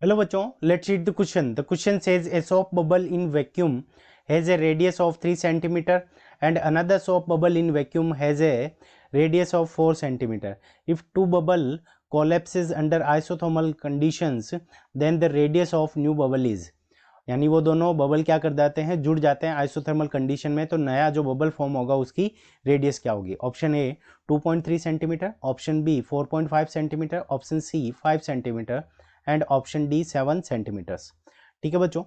Hello बच्चों, let's read the question. The question says a soap bubble in vacuum has a radius of 3 centimeter and another soap bubble in vacuum has a radius of 4 centimeter. If two bubble collapses under isothermal conditions, then the radius of new bubble is. यानी वो दोनों bubble क्या कर जाते हैं, जुड़ जाते हैं आइसोथर्मल कंडीशन में, तो नया जो बबल फॉर्म होगा उसकी रेडियस क्या होगी. Option A 2.3 centimetre, option B 4.5 centimetre, option C 5 centimetre and option D 7 centimetres. ठीक है बच्चों.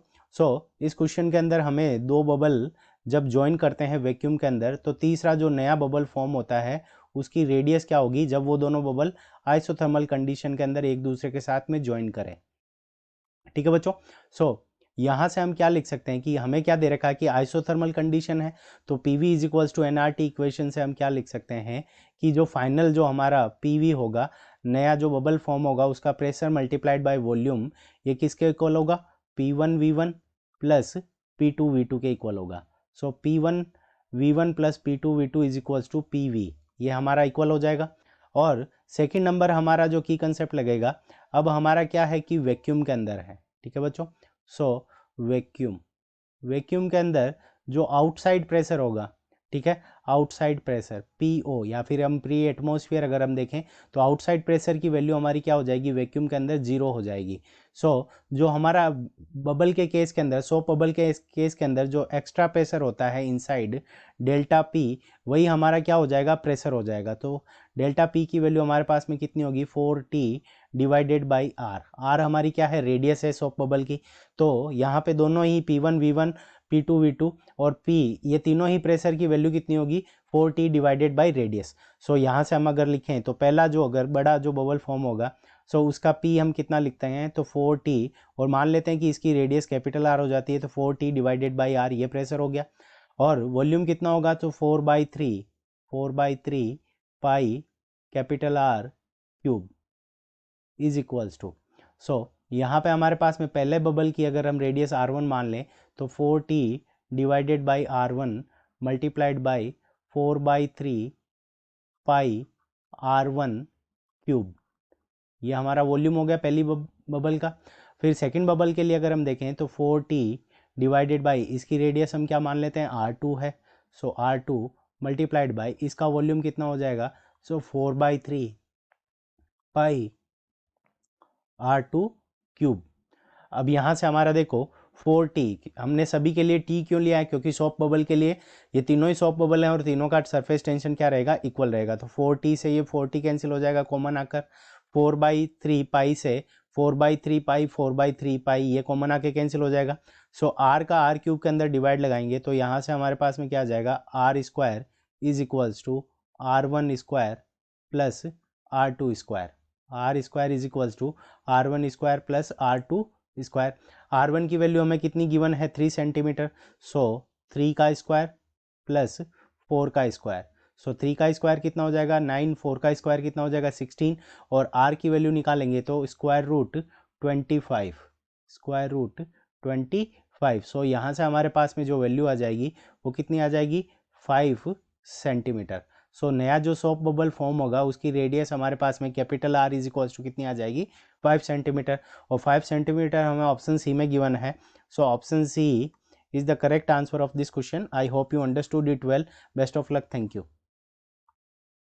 इस क्वेश्चन के अंदर हमें दो बबल जब ज्वाइन करते हैं वैक्यूम के अंदर, तो तीसरा जो नया बबल फॉर्म होता है उसकी रेडियस क्या होगी जब वो दोनों बबल आइसोथर्मल कंडीशन के अंदर एक दूसरे के साथ में ज्वाइन करें. ठीक है बच्चों. यहां से हम क्या लिख सकते हैं कि हमें क्या दे रखा है कि आइसोथर्मल कंडीशन है, तो PV is equals to NRT equation से हम क्या लिख सकते हैं कि जो फाइनल जो हमारा PV होगा, नया जो बबल फॉर्म होगा उसका प्रेशर मल्टीप्लाइड बाय वॉल्यूम, ये किसके इक्वल होगा, P1V1 प्लस P2V2 के इक्वल होगा. P1V1 plus P2V2 is equals to PV, ये हमारा इक्वल हो जाएगा. और सेकेंड नंबर हमारा जो की कंसेप्ट लगेगा, अब हमारा क्या है कि वैक्यूम के अंदर है. ठीक है बच्चों. वैक्यूम के अंदर जो आउटसाइड प्रेशर होगा, ठीक है, आउटसाइड प्रेशर PO या फिर हम प्री एटमॉस्फेयर अगर हम देखें तो आउटसाइड प्रेशर की वैल्यू हमारी क्या हो जाएगी, वैक्यूम के अंदर 0 हो जाएगी. जो हमारा बबल के केस के अंदर, सोप बबल के केस के अंदर जो एक्स्ट्रा प्रेशर होता है इनसाइड डेल्टा P, वही हमारा क्या हो जाएगा, प्रेशर हो जाएगा. तो डेल्टा P की वैल्यू हमारे पास में कितनी होगी, 4T डिवाइडेड बाई R हमारी क्या है, रेडियस है सोप बबल की. तो यहाँ पे दोनों ही P1V1 P2V2 और P, ये तीनों ही प्रेशर की वैल्यू कितनी होगी, 4T डिवाइडेड बाई रेडियस. यहाँ से हम अगर लिखें तो पहला जो अगर बड़ा जो बबल फॉर्म होगा, उसका P हम कितना लिखते हैं, तो 4T, और मान लेते हैं कि इसकी रेडियस कैपिटल R हो जाती है, तो 4T डिवाइडेड बाई R ये प्रेशर हो गया. और वॉल्यूम कितना होगा, तो 4/3 pi capital R cube is equals to. यहाँ पे हमारे पास में पहले बबल की अगर हम रेडियस R1 मान लें तो 4T divided by R1 multiplied by 4/3 pi R1 cube, ये हमारा वॉल्यूम हो गया पहली बबल का. फिर सेकंड बबल के लिए अगर हम देखें तो 4T डिवाइडेड बाई इसकी रेडियस हम क्या मान लेते हैं, R2 है. R2 मल्टीप्लाइड बाई इसका वॉल्यूम कितना हो जाएगा, 4/3 पाई R2 क्यूब. अब यहाँ से हमारा देखो 4T, हमने सभी के लिए T क्यों लिया है, क्योंकि सॉफ्ट बबल के लिए ये तीनों ही सॉफ्ट बबल हैं और तीनों का सरफेस टेंशन क्या रहेगा, इक्वल रहेगा. तो 4T से ये 4T कैंसिल हो जाएगा कॉमन आकर, 4/3 पाई से 4/3 पाई 4/3 पाई ये कॉमन आके कैंसिल हो जाएगा. R का R क्यूब के अंदर डिवाइड लगाएंगे तो यहाँ से हमारे पास में क्या आ जाएगा, R² is equals to R1² plus R2². R² is equals to R1² plus R2². R1 की वैल्यू हमें कितनी गिवन है, 3 सेंटीमीटर. 3 का स्क्वायर प्लस 4 का स्क्वायर. 3 का स्क्वायर कितना हो जाएगा, 9, 4 का स्क्वायर कितना हो जाएगा, 16, और R की वैल्यू निकालेंगे तो स्क्वायर रूट 25. यहाँ से हमारे पास में जो वैल्यू आ जाएगी वो कितनी आ जाएगी, 5 सेंटीमीटर. नया जो सॉप बबल फॉर्म होगा उसकी रेडियस हमारे पास में capital R is equals to कितनी आ जाएगी, 5 सेंटीमीटर. और 5 सेंटीमीटर हमें ऑप्शन सी में गिवन है. Option C is the correct answer of this question. I hope you understood it well. Best of luck. Thank you.